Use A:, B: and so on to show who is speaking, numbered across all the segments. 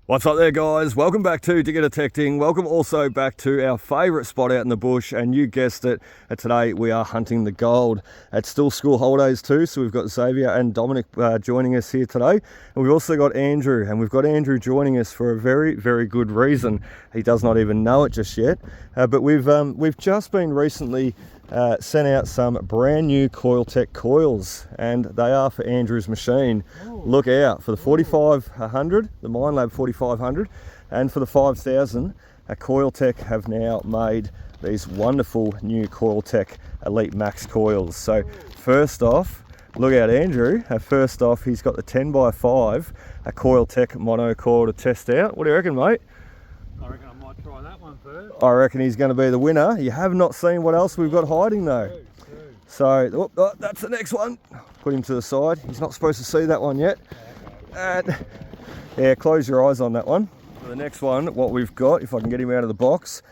A: What's up there, guys? Welcome back to Digger Detecting. Welcome also back to our favourite spot out in the bush, and you guessed it, today we are hunting the gold. It's still school holidays too, so we've got Xavier and Dominic joining us here today, and we've also got Andrew, and we've got Andrew joining us for a very, very good reason. He does not even know it just yet, but we've just been recently sent out some brand new Coiltek coils, and they are for Andrew's machine. Look out for the 4500, the Minelab 4500, and for the 5000, Coiltek have now made these wonderful new Coiltek Elite Max Coils. So first off, look out Andrew. First off, he's got the 10x5, a Coiltek mono coil to test out. What do you reckon, mate?
B: I reckon I might try that one first.
A: I reckon he's going to be the winner. You have not seen what else we've got hiding though. So that's the next one. Put him to the side. He's not supposed to see that one yet. And yeah, close your eyes on that one. For the next one, what we've got, if I can get him out of the box,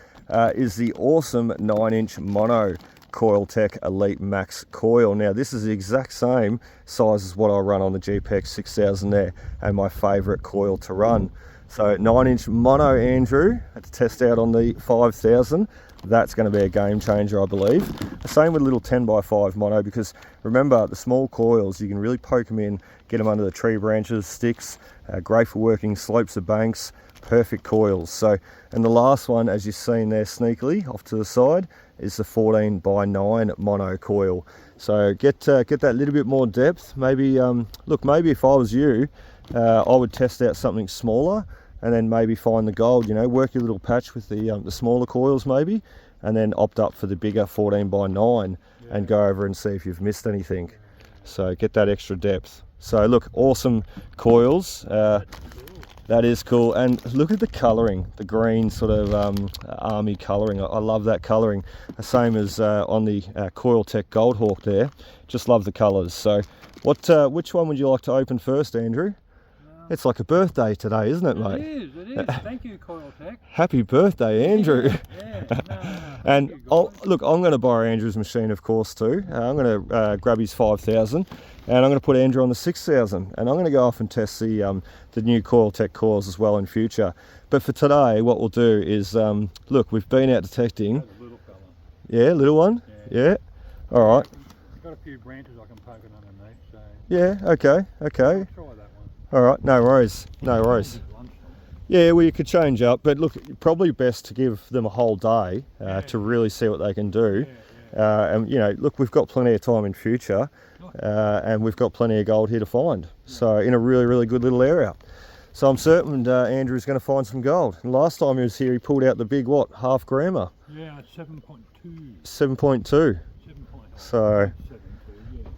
A: is the awesome 9-inch mono Coiltek Elite Max Coil. Now this is the exact same size as what I run on the GPX-5000 there, and my favourite coil to run. So 9-inch mono, Andrew, to test out on the 5000. That's going to be a game changer, I believe. The same with a little 10x5 mono, because remember, the small coils, you can really poke them in, get them under the tree branches, sticks, great for working slopes of banks, perfect coils. So, and the last one, as you've seen there sneakily off to the side, is the 14x9 mono coil. So get that little bit more depth. Maybe, look, maybe if I was you, I would test out something smaller, and then maybe find the gold, you know, work your little patch with the smaller coils maybe, and then opt up for the bigger 14x9 and go over and see if you've missed anything. So get that extra depth. So look, awesome coils. That is cool. And look at the colouring, the green sort of army colouring. I love that colouring. The same as on the Coiltek Gold Hawk there. Just love the colours. So which one would you like to open first, Andrew? It's like a birthday today, isn't it, mate?
B: It is. Thank you, Coiltek.
A: Happy birthday, Andrew.
B: Yeah.
A: And look, I'm going to borrow Andrew's machine, of course, too. I'm going to grab his 5000, and I'm going to put Andrew on the 6000, and I'm going to go off and test the new Coiltek coils as well in future. But for today, what we'll do is, look, we've been out detecting.
B: That's a little fella.
A: Yeah, little one? Yeah. All right.
B: I've got a few branches I can poke it underneath, so...
A: Yeah, okay.
B: I'll try that one.
A: All right, no worries, no worries. Yeah, well, you could change up, but look, probably best to give them a whole day to really see what they can do. And you know, look, we've got plenty of time in future, and we've got plenty of gold here to find. So in a really, really good little area. So I'm certain Andrew's going to find some gold. And last time he was here, he pulled out the big, what, half grammer?
B: Yeah, 7.2.
A: 7.2. So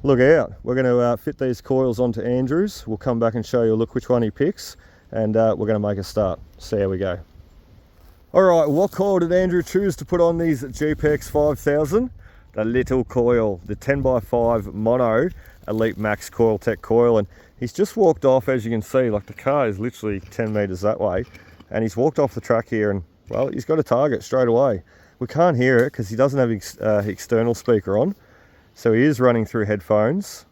A: look out, we're going to fit these coils onto Andrew's. We'll come back and show you a look which one he picks, and we're going to make a start. See how we go. All right, what coil did Andrew choose to put on these GPX-5000? The little coil, the 10x5 mono Elite Max Coiltek coil, and he's just walked off, as you can see, like the car is literally 10 meters that way, and he's walked off the track here, and well, he's got a target straight away. We can't hear it because he doesn't have external speaker on. So he is running through headphones.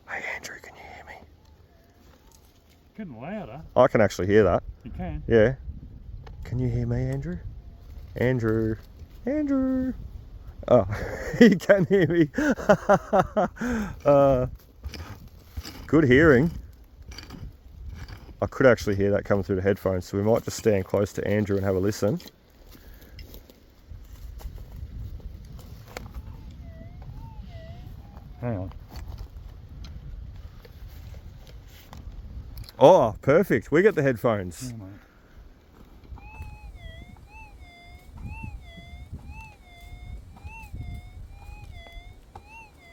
A: Hey Andrew, can you hear me?
B: Getting louder.
A: I can actually hear that.
B: You can?
A: Yeah. Can you hear me, Andrew? Andrew. Andrew. Oh, he can hear me. Good hearing. I could actually hear that coming through the headphones, so we might just stand close to Andrew and have a listen.
B: Hang on.
A: Oh, perfect. We get the headphones.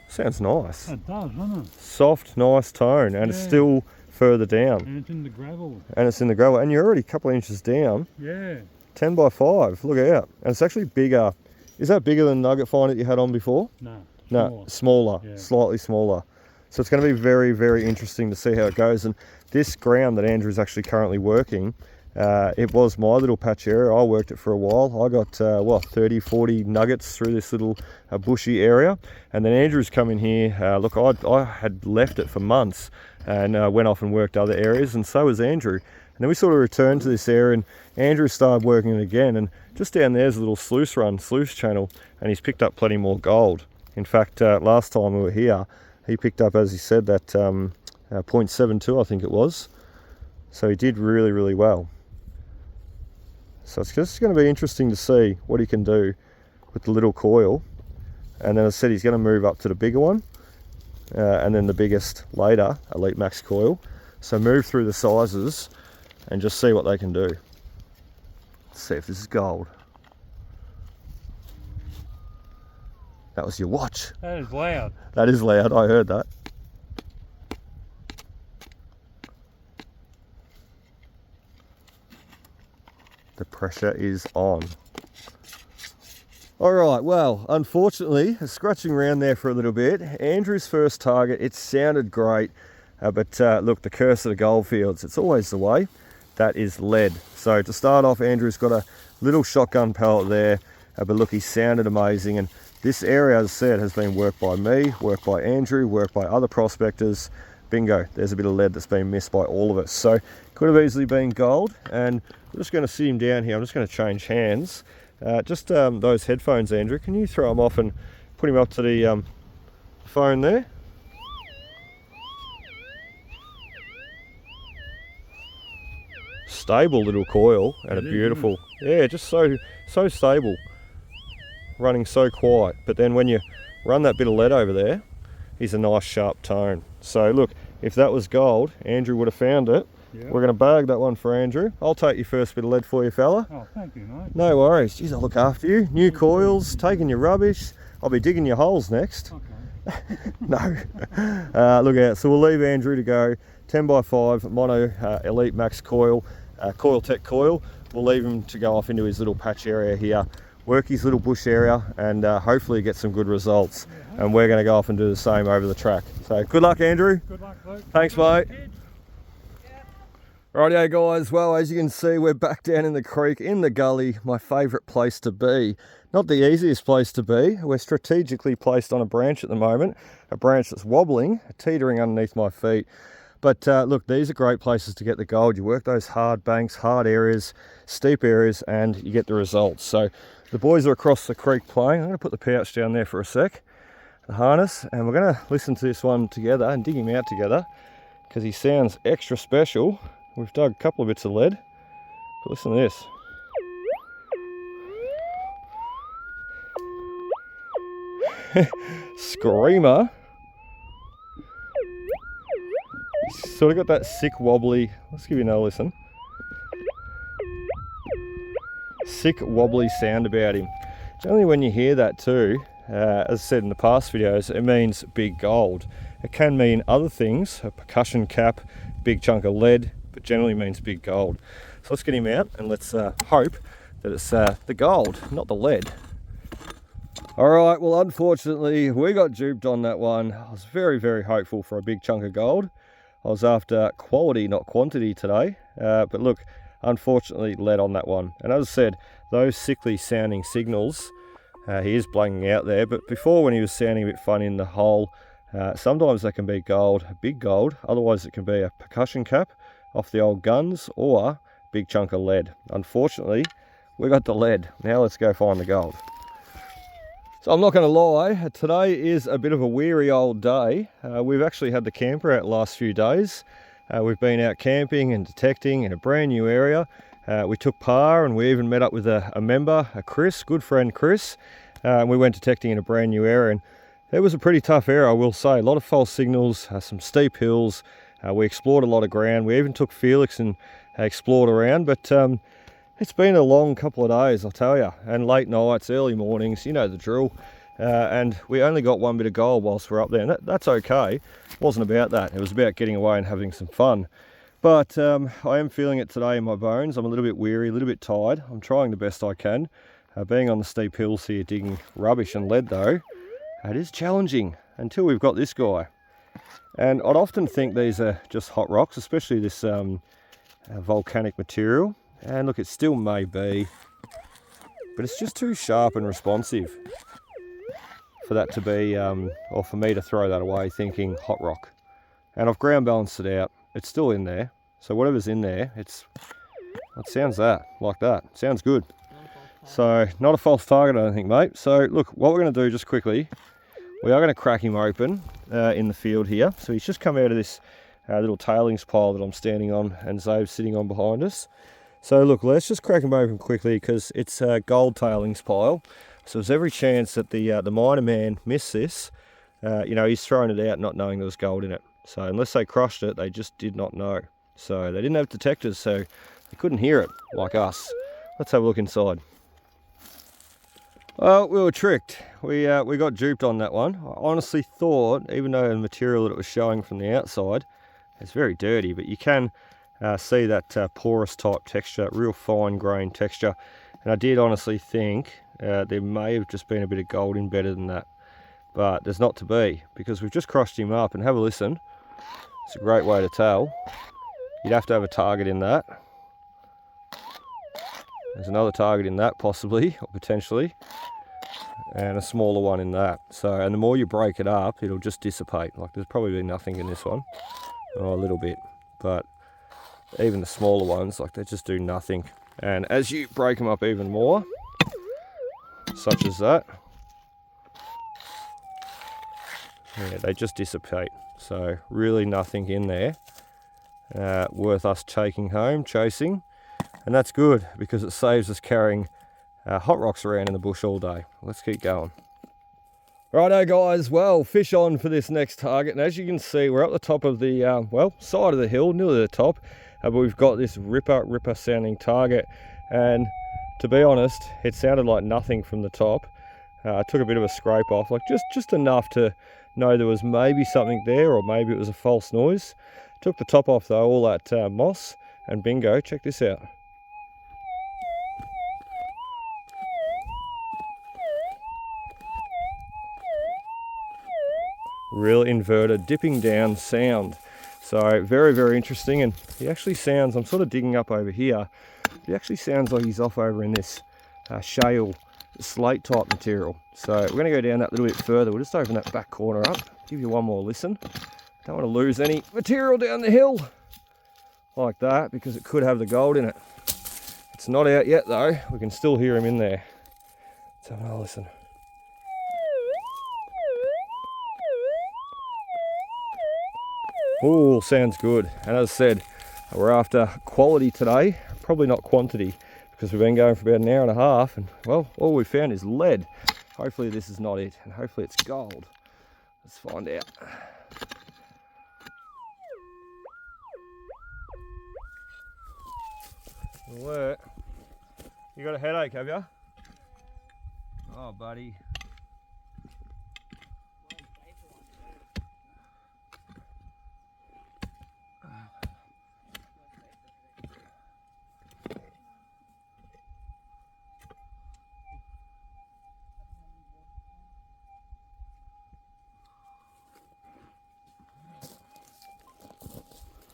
A: Sounds nice.
B: It does, doesn't it?
A: Soft, nice tone, and it's still further down.
B: And it's in the gravel.
A: And it's in the gravel, and you're already a couple of inches down.
B: Yeah.
A: 10x5, look out. And it's actually bigger. Is that bigger than the nugget find that you had on before?
B: No.
A: No, smaller, slightly smaller. So it's going to be very, very interesting to see how it goes. And this ground that Andrew is actually currently working, it was my little patch area. I worked it for a while. I got, 30, 40 nuggets through this little bushy area. And then Andrew's come in here. Look, I had left it for months and went off and worked other areas, and so was Andrew. And then we sort of returned to this area, and Andrew started working it again, and just down there's a little sluice channel, and he's picked up plenty more gold. In fact, last time we were here, he picked up, as he said, that 0.72, I think it was. So he did really, really well. So it's just going to be interesting to see what he can do with the little coil. And then as I said, he's going to move up to the bigger one, and then the biggest later, Elite Max Coil. So move through the sizes and just see what they can do. Let's see if this is gold. That was your watch.
B: That is loud.
A: That is loud, I heard that. The pressure is on. Alright, well, unfortunately, scratching around there for a little bit. Andrew's first target, it sounded great, but look, the curse of the Goldfields, it's always the way. That is lead. So to start off, Andrew's got a little shotgun pellet there, but look, he sounded amazing. And this area, as I said, has been worked by me, worked by Andrew, worked by other prospectors. Bingo, there's a bit of lead that's been missed by all of us. So could have easily been gold. And I'm just going to sit him down here. I'm just going to change hands. Just those headphones, Andrew, can you throw them off and put him up to the phone there? Stable little coil, and a beautiful, yeah, just so stable, running so quiet. But then when you run that bit of lead over there, he's a nice sharp tone. So look, if that was gold, Andrew would have found it. Yep. We're going to bag that one for Andrew. I'll take your first bit of lead for you, fella.
B: Oh, thank you, mate.
A: No worries. Geez, I'll look after you. New coils, taking your rubbish. I'll be digging your holes next.
B: Okay.
A: No. Look out. So we'll leave Andrew to go 10x5 mono Elite Max Coil, Coiltek coil. We'll leave him to go off into his little patch area here, work his little bush area, and hopefully get some good results. And we're going to go off and do the same over the track. So good luck, Andrew.
B: Good luck, Luke.
A: Thanks, mate. Rightio guys, well, as you can see, we're back down in the creek, in the gully, my favourite place to be. Not the easiest place to be. We're strategically placed on a branch at the moment, a branch that's wobbling, teetering underneath my feet. But look, these are great places to get the gold. You work those hard banks, hard areas, steep areas, and you get the results. So the boys are across the creek playing. I'm going to put the pouch down there for a sec, the harness, and we're going to listen to this one together and dig him out together, because he sounds extra special. We've dug a couple of bits of lead, but listen to this. Screamer. Sort of got that sick wobbly, let's give you another listen. Sick wobbly sound about him. Generally when you hear that too, as I said in the past videos, it means big gold. It can mean other things, a percussion cap, big chunk of lead, but generally means big gold. So let's get him out and let's hope that it's the gold, not the lead. All right, well, unfortunately, we got duped on that one. I was very, very hopeful for a big chunk of gold. I was after quality, not quantity today. But look, unfortunately, lead on that one. And as I said, those sickly sounding signals, he is blanging out there. But before, when he was sounding a bit funny in the hole, sometimes they can be gold, big gold. Otherwise, it can be a percussion cap off the old guns or big chunk of lead. Unfortunately, we got the lead. Now let's go find the gold. So I'm not going to lie, today is a bit of a weary old day. We've actually had the camper out the last few days. We've been out camping and detecting in a brand new area. We took par and we even met up with a member, Chris, good friend Chris. And we went detecting in a brand new area, and it was a pretty tough area, I will say. A lot of false signals, some steep hills. We explored a lot of ground. We even took Felix and explored around, but it's been a long couple of days, I'll tell you, and late nights, early mornings, you know the drill. And we only got one bit of gold whilst we're up there, and that's okay. It wasn't about that. It was about getting away and having some fun. But I am feeling it today in my bones. I'm a little bit weary, a little bit tired. I'm trying the best I can. Being on the steep hills here, digging rubbish and lead though, it is challenging until we've got this guy. And I'd often think these are just hot rocks, especially this volcanic material. And look, it still may be, but it's just too sharp and responsive for that to be, or for me to throw that away thinking hot rock. and I've ground balanced it out. It's still in there, so whatever's in there, it sounds like that. Sounds good. So not a false target, I don't think, mate. So look, what we're going to do just quickly, we are going to crack him open in the field here. So he's just come out of this little tailings pile that I'm standing on, and Zabe's sitting on behind us. So look, let's just crack him open quickly because it's a gold tailings pile. So there's every chance that the miner man missed this. You know, he's throwing it out not knowing there was gold in it. So unless they crushed it, they just did not know. So they didn't have detectors, so they couldn't hear it like us. Let's have a look inside. Well, we were tricked. We got duped on that one. I honestly thought, even though the material that it was showing from the outside, it's very dirty, but you can see that porous type texture, real fine grained texture. And I did honestly think there may have just been a bit of gold embedded in that, but there's not to be, because we've just crushed him up. And have a listen. It's a great way to tell. You'd have to have a target in that. There's another target in that, possibly, or potentially, and a smaller one in that. So, and the more you break it up, it'll just dissipate. Like, there's probably nothing in this one, or a little bit, but even the smaller ones, like, they just do nothing. And as you break them up even more, such as that, yeah, they just dissipate. So really nothing in there worth us taking home, chasing. And that's good, because it saves us carrying hot rocks around in the bush all day. Let's keep going. Righto guys, well, fish on for this next target. And as you can see, we're up the top of the, well, side of the hill, nearly the top. But we've got this ripper sounding target. And to be honest, it sounded like nothing from the top. I took a bit of a scrape off, like just enough to know there was maybe something there, or maybe it was a false noise. Took the top off though, all that moss, and bingo, check this out. Real inverted dipping down sound. So very interesting. And he actually sounds, I'm sort of digging up over here, he actually sounds like he's off over in this shale slate type material. So we're going to go down that little bit further. We'll just open that back corner up, give you one more listen. Don't want to lose any material down the hill like that, because it could have the gold in it. It's not out yet though, we can still hear him in there. Let's have another listen. Oh, sounds good. And as I said, we're after quality today, probably not quantity, because we've been going for about an hour and a half, and well, all we found is lead. Hopefully this is not it, and hopefully it's gold. Let's find out. Alert. You got a headache, have you? Oh, buddy.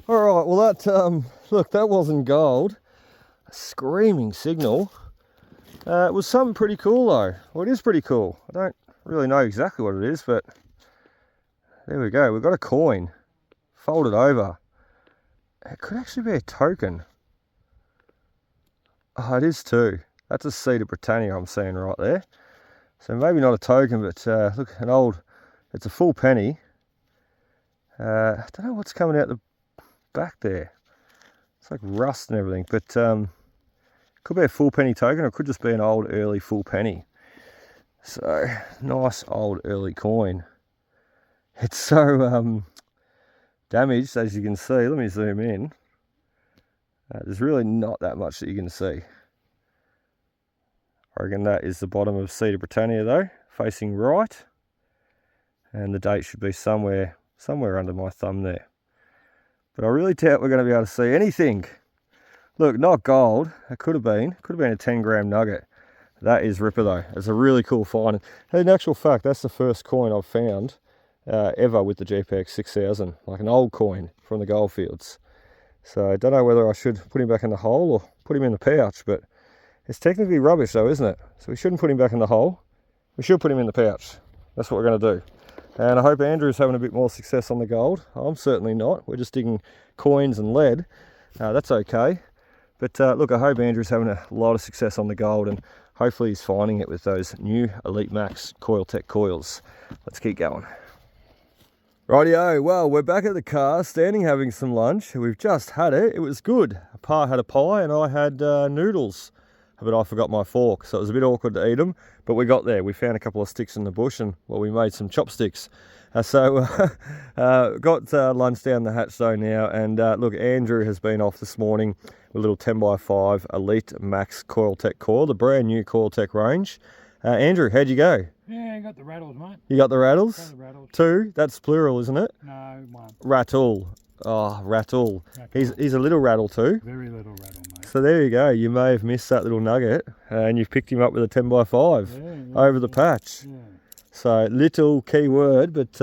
A: All right, well that, look, that wasn't gold. A screaming signal. It was something pretty cool though. Well, it is pretty cool. I don't really know exactly what it is, but there we go. We've got a coin folded over. It could actually be a token. Oh, it is too. That's a seed of Britannia I'm seeing right there. So maybe not a token, but look, it's a full penny. I don't know what's coming out the back there. It's like rust and everything, but could be a full penny token, or it could just be an old early full penny. So nice old early coin. It's so damaged, as you can see. Let me zoom in. There's really not that much that you can see. I reckon that is the bottom of Seed of Britannia though, facing right, and the date should be somewhere under my thumb there. But I really doubt we're going to be able to see anything. Look, not gold. It could have been a 10-gram nugget. That is ripper though. It's a really cool find. In actual fact, that's the first coin I've found ever with the GPX-5000, like an old coin from the Goldfields. So I don't know whether I should put him back in the hole or put him in the pouch, but it's technically rubbish though, isn't it? So we shouldn't put him back in the hole. We should put him in the pouch. That's what we're going to do. And I hope Andrew's having a bit more success on the gold. I'm certainly not. We're just digging coins and lead. That's okay. But look, I hope Andrew's having a lot of success on the gold, and hopefully he's finding it with those new Elite Max Coiltek coils. Let's keep going. Rightio, well, we're back at the car, standing having some lunch. We've just had it. It was good. Pa had a pie and I had noodles. But I forgot my fork, so it was a bit awkward to eat them. But we got there. We found a couple of sticks in the bush, and well, we made some chopsticks. Got lunch down the hatchstone now, and look, Andrew has been off this morning with a little 10x5 Elite Max Coiltek coil, the brand new Coiltek range. Andrew, how'd you go?
B: Yeah, I got the rattles, mate.
A: You got the rattles?
B: Got the rattles.
A: 2? That's plural, isn't it?
B: No, 1.
A: Rattle. Oh, rattle. He's a little rattle too.
B: Very little rattle, mate.
A: So there you go. You may have missed that little nugget, and you've picked him up with a 10x5 over the patch. Yeah. So little key word, but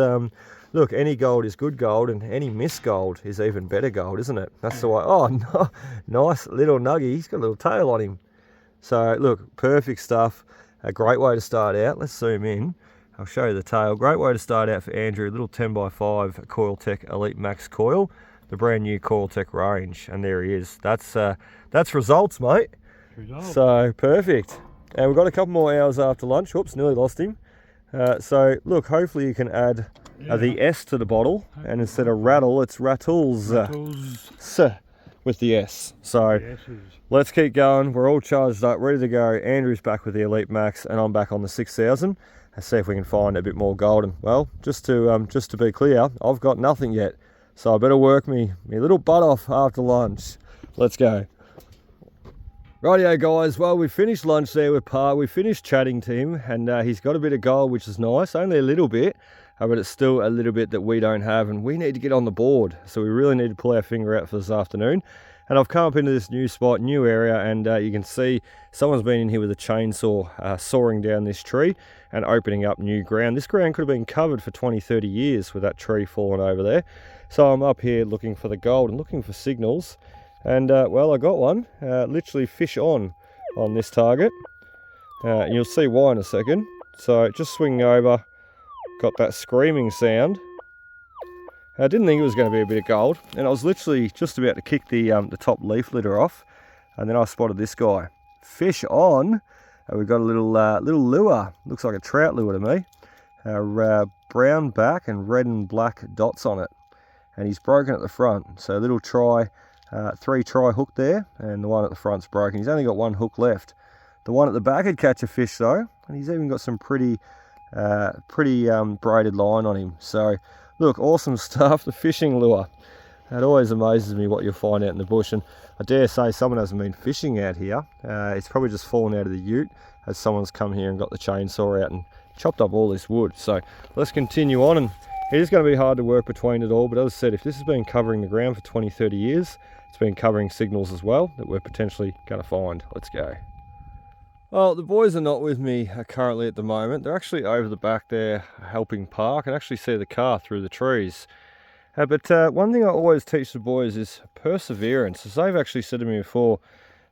A: look, any gold is good gold, and any missed gold is even better gold, isn't it? That's the way. Oh, no, nice little nugget. He's got a little tail on him. So look, perfect stuff. A great way to start out. Let's zoom in. I'll show you the tail. Great way to start out for Andrew. Little 10x5 Coiltek Elite Max coil, the brand new Coiltek range, and there he is. That's results, mate. Results. So perfect. And we've got a couple more hours after lunch. Oops, nearly lost him. So look, hopefully you can add the S to the bottle, and instead of rattle, it's rattles. With the S. So let's keep going. We're all charged up, ready to go. Andrew's back with the Elite Max, and I'm back on the 6000. Let's see if we can find a bit more gold. And well, just to be clear, I've got nothing yet, so I better work me little butt off after lunch. Let's go. Rightio, guys. Well, we finished lunch there with Pa. We finished chatting to him, and he's got a bit of gold, which is nice. Only a little bit, but it's still a little bit that we don't have, and we need to get on the board. So we really need to pull our finger out for this afternoon. And I've come up into this new spot, new area, and you can see someone's been in here with a chainsaw sawing down this tree and opening up new ground. This ground could have been covered for 20, 30 years with that tree falling over there. So I'm up here looking for the gold and looking for signals. And well, I got one, literally fish on this target. And you'll see why in a second. So just swinging over, got that screaming sound. I didn't think it was going to be a bit of gold, and I was literally just about to kick the top leaf litter off, and then I spotted this guy. Fish on. We've got a little lure. Looks like a trout lure to me. Brown back and red and black dots on it, and he's broken at the front. So a little try, 3 try hook there, and the one at the front's broken. He's only got 1 hook left. The one at the back would catch a fish though, and he's even got some pretty braided line on him. So look, awesome stuff. The fishing lure. It always amazes me what you'll find out in the bush, and I dare say someone hasn't been fishing out here. It's probably just fallen out of the ute as someone's come here and got the chainsaw out and chopped up all this wood. So let's continue on, and it is going to be hard to work between it all, but as I said, if this has been covering the ground for 20, 30 years, it's been covering signals as well that we're potentially going to find. Let's go. Well, the boys are not with me currently at the moment. They're actually over the back there helping Pa. I can actually see the car through the trees. But one thing I always teach the boys is perseverance. As they've actually said to me before,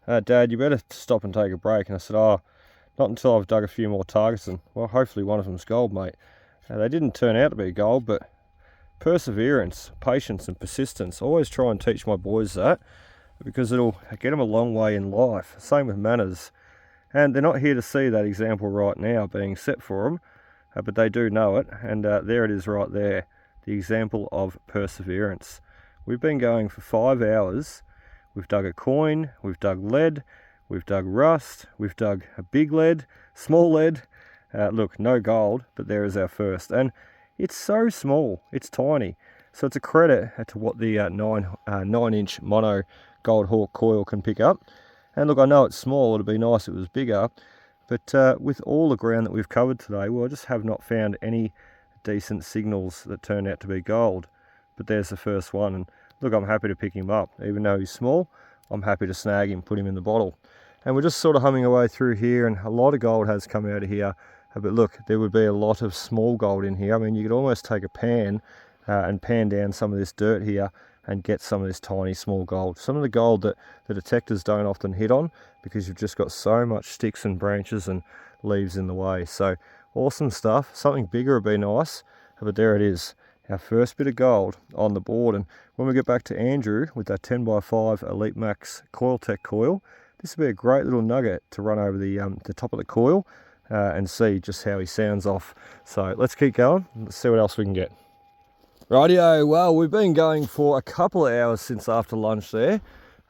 A: Dad, you better stop and take a break. And I said, oh, not until I've dug a few more targets. And well, hopefully one of them's gold, mate. They didn't turn out to be gold, but perseverance, patience and persistence. I always try and teach my boys that, because it'll get them a long way in life. Same with manners. And they're not here to see that example right now being set for them, but they do know it. And there it is right there, the example of perseverance. We've been going for 5 hours. We've dug a coin, we've dug lead, we've dug rust, we've dug a big lead, small lead. Look, no gold, but there is our first. And it's so small, it's tiny. So it's a credit to what the 9-inch mono gold hawk coil can pick up. And look, I know it's small, it'd be nice if it was bigger, but with all the ground that we've covered today, well, I just have not found any decent signals that turn out to be gold. But there's the first one, and look, I'm happy to pick him up. Even though he's small, I'm happy to snag him, put him in the bottle. And we're just sort of humming away through here, and a lot of gold has come out of here. But look, there would be a lot of small gold in here. I mean, you could almost take a pan and pan down some of this dirt here and get some of this tiny small gold. Some of the gold that the detectors don't often hit on, because you've just got so much sticks and branches and leaves in the way. So awesome stuff. Something bigger would be nice, But there it is, our first bit of gold on the board. And when we get back to Andrew with that 10x5 Elite Max Coiltek coil, this will be a great little nugget to run over the top of the coil and see just how he sounds off. So let's keep going, let's see what else we can get. Rightio, well, we've been going for a couple of hours since after lunch there.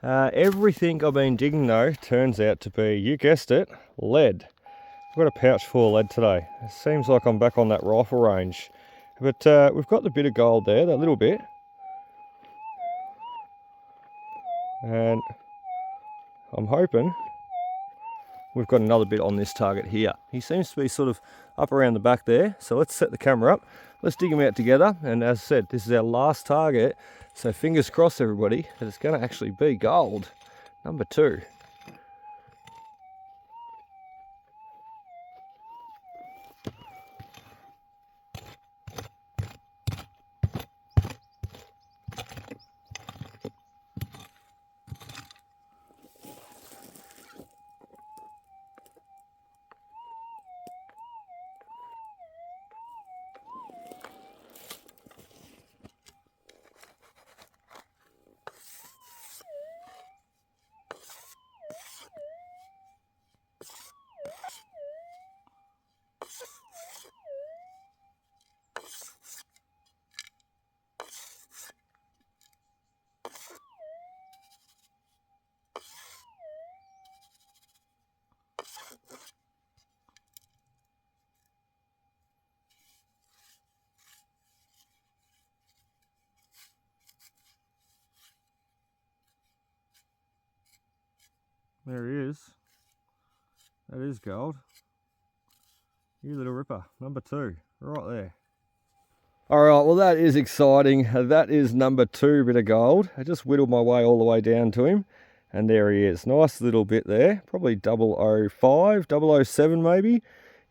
A: Everything I've been digging though turns out to be, you guessed it, lead. I've got a pouch full of lead today. It seems like I'm back on that rifle range. But we've got the bit of gold there, that little bit. And I'm hoping we've got another bit on this target here. He seems to be sort of up around the back there. So let's set the camera up. Let's dig him out together. And as I said, this is our last target. So fingers crossed, everybody, that it's going to actually be gold. Number 2. There he is. That is gold. You little ripper. Number 2, right there. Alright, well that is exciting. That is number 2 bit of gold. I just whittled my way all the way down to him. And there he is. Nice little bit there. Probably 005, 007 maybe,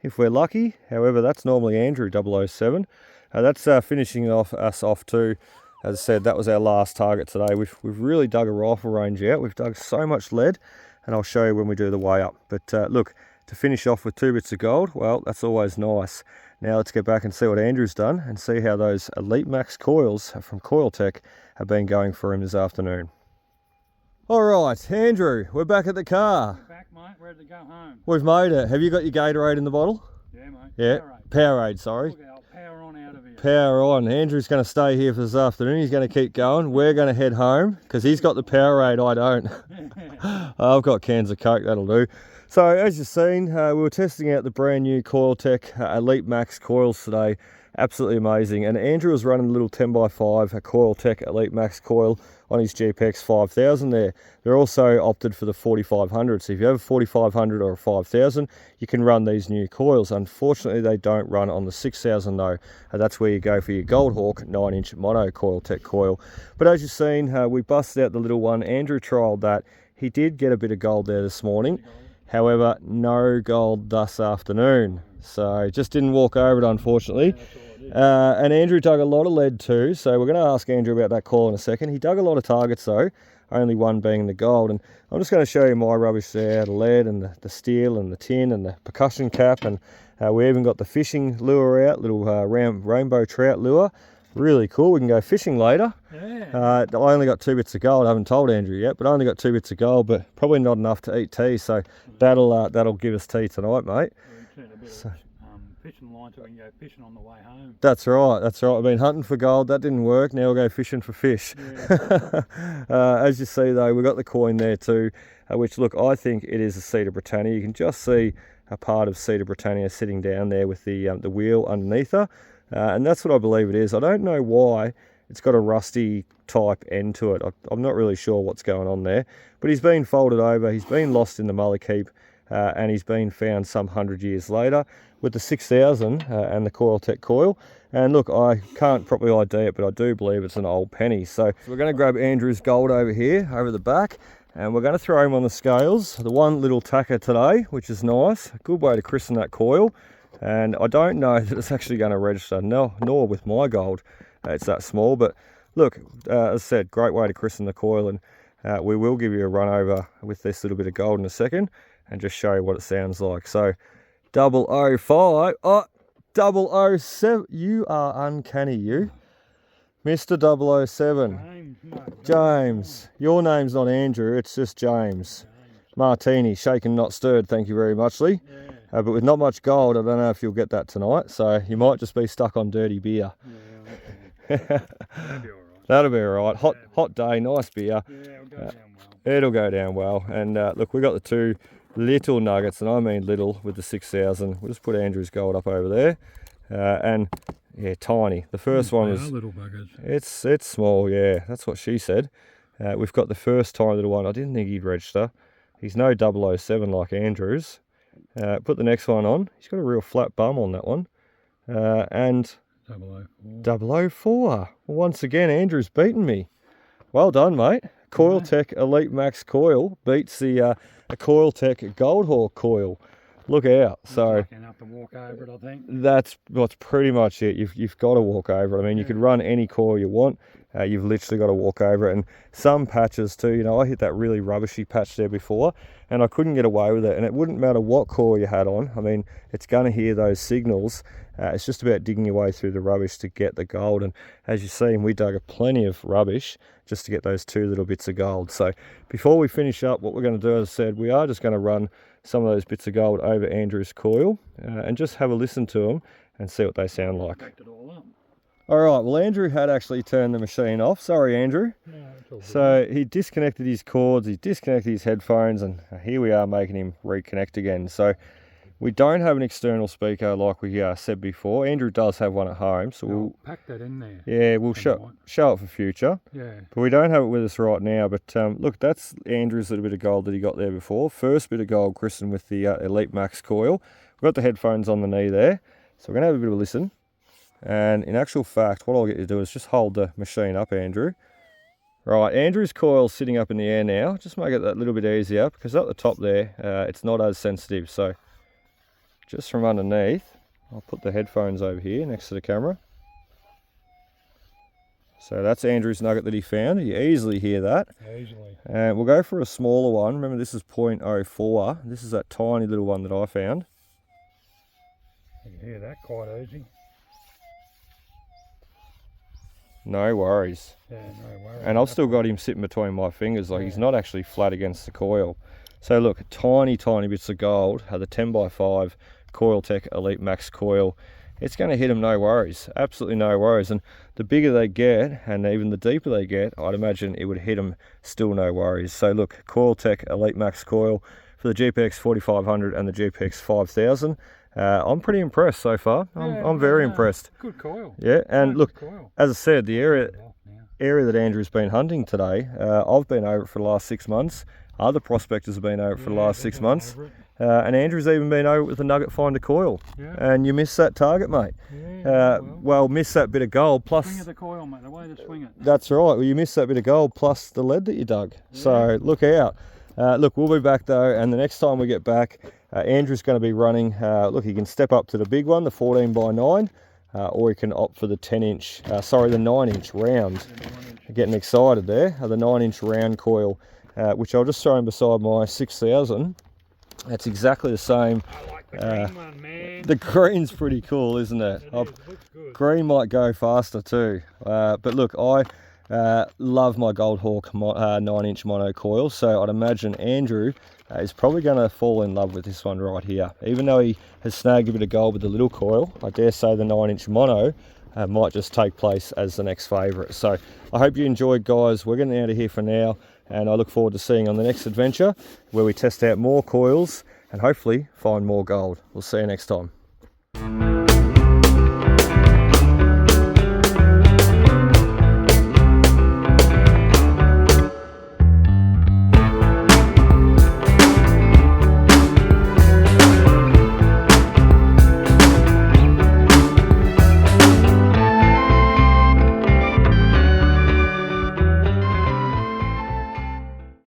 A: if we're lucky. However, that's normally Andrew 007. That's finishing us off too. As I said, that was our last target today. We've really dug a rifle range out. We've dug so much lead. And I'll show you when we do the weigh up. But look, to finish off with 2 bits of gold, well, that's always nice. Now let's get back and see what Andrew's done and see how those Elite Max coils from Coiltek have been going for him this afternoon. All right, Andrew, we're back at the car.
B: We're back, mate. Ready to go home.
A: We've made it. Have you got your Gatorade in the bottle?
B: Yeah, mate.
A: Yeah, Powerade, sorry.
B: Look out, power on out of here.
A: Power on. Andrew's going to stay here for this afternoon. He's going to keep going. We're going to head home because he's got the Powerade, I don't. I've got cans of Coke, that'll do. So as you've seen, we were testing out the brand new Coiltek Elite Max coils today. Absolutely amazing. And Andrew was running a little 10x5 Coiltek Elite Max coil on his GPX-5000 there. They're also opted for the 4500. So if you have a 4500 or a 5000, you can run these new coils. Unfortunately, they don't run on the 6000 though. That's where you go for your Goldhawk 9-inch mono Coiltek coil. But as you've seen, we busted out the little one. Andrew trialled that. He did get a bit of gold there this morning. However, no gold this afternoon. So just didn't walk over it, unfortunately. And Andrew dug a lot of lead too, so we're going to ask Andrew about that coil in a second. He dug a lot of targets though, only one being the gold. And I'm just going to show you my rubbish there, the lead and the steel and the tin and the percussion cap. And we even got the fishing lure out, little rainbow trout lure. Really cool. We can go fishing later. Yeah. I only got 2 bits of gold. I haven't told Andrew yet, but I only got 2 bits of gold, but probably not enough to eat tea. So that'll give us tea tonight, mate. So,
B: fishing line so we can go fishing on the way home.
A: That's right, that's right. I've been hunting for gold, that didn't work. Now we'll go fishing for fish. Yeah. As you see though, we've got the coin there too, which look, I think it is a Cedar Britannia. You can just see a part of Cedar Britannia sitting down there with the wheel underneath her. And that's what I believe it is. I don't know why it's got a rusty type end to it. I'm not really sure what's going on there. But he's been folded over, he's been lost in the Mully Keep, and he's been found some 100 years later with the 6000 and the Coiltek coil. And look, I can't properly ID it, but I do believe it's an old penny. So we're going to grab Andrew's gold over here, over the back, and we're going to throw him on the scales. The one little tacker today, which is nice. A good way to christen that coil. And I don't know that it's actually going to register, nor with my gold. It's that small, but look, as I said, great way to christen the coil. And we will give you a run over with this little bit of gold in a second and just show you what it sounds like. So 005, oh, 007. You are uncanny, you. Mr. 007.
B: James, mate.
A: James. Your name's not Andrew, it's just James. Martini, shaken not stirred, thank you very much, Lee.
B: Yeah.
A: But with not much gold, I don't know if you'll get that tonight, so you might just be stuck on dirty beer.
B: Yeah, that'll be all right.
A: That'll be alright. Hot day, nice beer.
B: Yeah, it'll go down well.
A: It'll go down well. And look, we got the two little nuggets, and I mean little, with the 6000. We'll just put Andrew's gold up over there. And yeah, tiny. The first one was
B: little buggers.
A: it's small, yeah. That's what she said. We've got the first tiny little one. I didn't think he'd register. He's no 007 like Andrew's. Put the next one on. He's got a real flat bum on that one. And
B: 004.
A: 004. Well, once again, Andrew's beaten me. Well done, mate. Coiltek Elite Max Coil beats the Coiltek Goldhawk coil. Look out. So
B: Lucky enough to walk over it, I think.
A: that's pretty much it. You've got to walk over it. I mean, you could run any coil you want. You've literally got to walk over it. And some patches too, you know, I hit that really rubbishy patch there before and I couldn't get away with it. And it wouldn't matter what coil you had on. I mean, it's going to hear those signals. It's just about digging your way through the rubbish to get the gold. And as you've seen, we dug plenty of rubbish just to get those two little bits of gold. So before we finish up, what we're going to do, as I said, we are just going to run some of those bits of gold over Andrew's coil and just have a listen to them and see what they sound like.
B: Packed it all up.
A: All right, well, Andrew had actually turned the machine off. Sorry, Andrew.
B: No, it's all good.
A: So he disconnected his cords, he disconnected his headphones, and here we are making him reconnect again. So we don't have an external speaker like we said before. Andrew does have one at home, so we'll
B: pack that in there.
A: yeah, we'll show it for future.
B: Yeah.
A: But we don't have it with us right now. But look, that's Andrew's little bit of gold that he got there before. First bit of gold christened with the Elite Max coil. We've got the headphones on the knee there, so we're gonna have a bit of a listen. And in actual fact, what I'll get you to do is just hold the machine up, Andrew. Right, Andrew's coil's sitting up in the air now. Just make it that little bit easier because at the top there, it's not as sensitive. So just from underneath, I'll put the headphones over here next to the camera. So that's Andrew's nugget that he found. You easily hear that.
B: Easily.
A: And we'll go for a smaller one. Remember, this is 0.04. This is that tiny little one that I found.
B: You can hear that quite easy.
A: No worries.
B: Yeah, no worries.
A: And I've still got him sitting between my fingers, like he's not actually flat against the coil. So look, tiny bits of gold, the 10x5 Coiltek Elite Max coil. It's going to hit them no worries, absolutely no worries. And the bigger they get, and even the deeper they get, I'd imagine it would hit them still no worries. So look, Coiltek Elite Max coil for the GPX-5000 and the GPX-5000. I'm pretty impressed so far. I'm very impressed.
B: Good coil.
A: Yeah, and look,
B: coil.
A: as I said, the area that Andrew's been hunting today, I've been over it for the last 6 months. Other prospectors have been over it for the last 6 months. And Andrew's even been over it with a nugget finder coil. Yeah. And you missed that target, mate. Yeah, well, missed that bit of gold plus...
B: Swing of the coil, mate, the way to swing it.
A: That's right. Well, you missed that bit of gold plus the lead that you dug. Yeah. So look out. Look, we'll be back though, and the next time we get back, Andrew's going to be running, look, he can step up to the big one, the 14x9, or he can opt for the 10-inch, sorry, the 9-inch round. Getting excited there, the 9-inch round coil, which I'll just throw in beside my 6000. That's exactly the same.
B: I like the green one, man.
A: The green's pretty cool, isn't it?
B: It looks good.
A: Green might go faster too, but look, I love my Goldhawk 9-inch mono coil, so I'd imagine Andrew is probably going to fall in love with this one right here. Even though he has snagged a bit of gold with the little coil, I dare say the 9-inch mono might just take place as the next favourite. So I hope you enjoyed, guys. We're getting out of here for now, and I look forward to seeing you on the next adventure where we test out more coils and hopefully find more gold. We'll see you next time.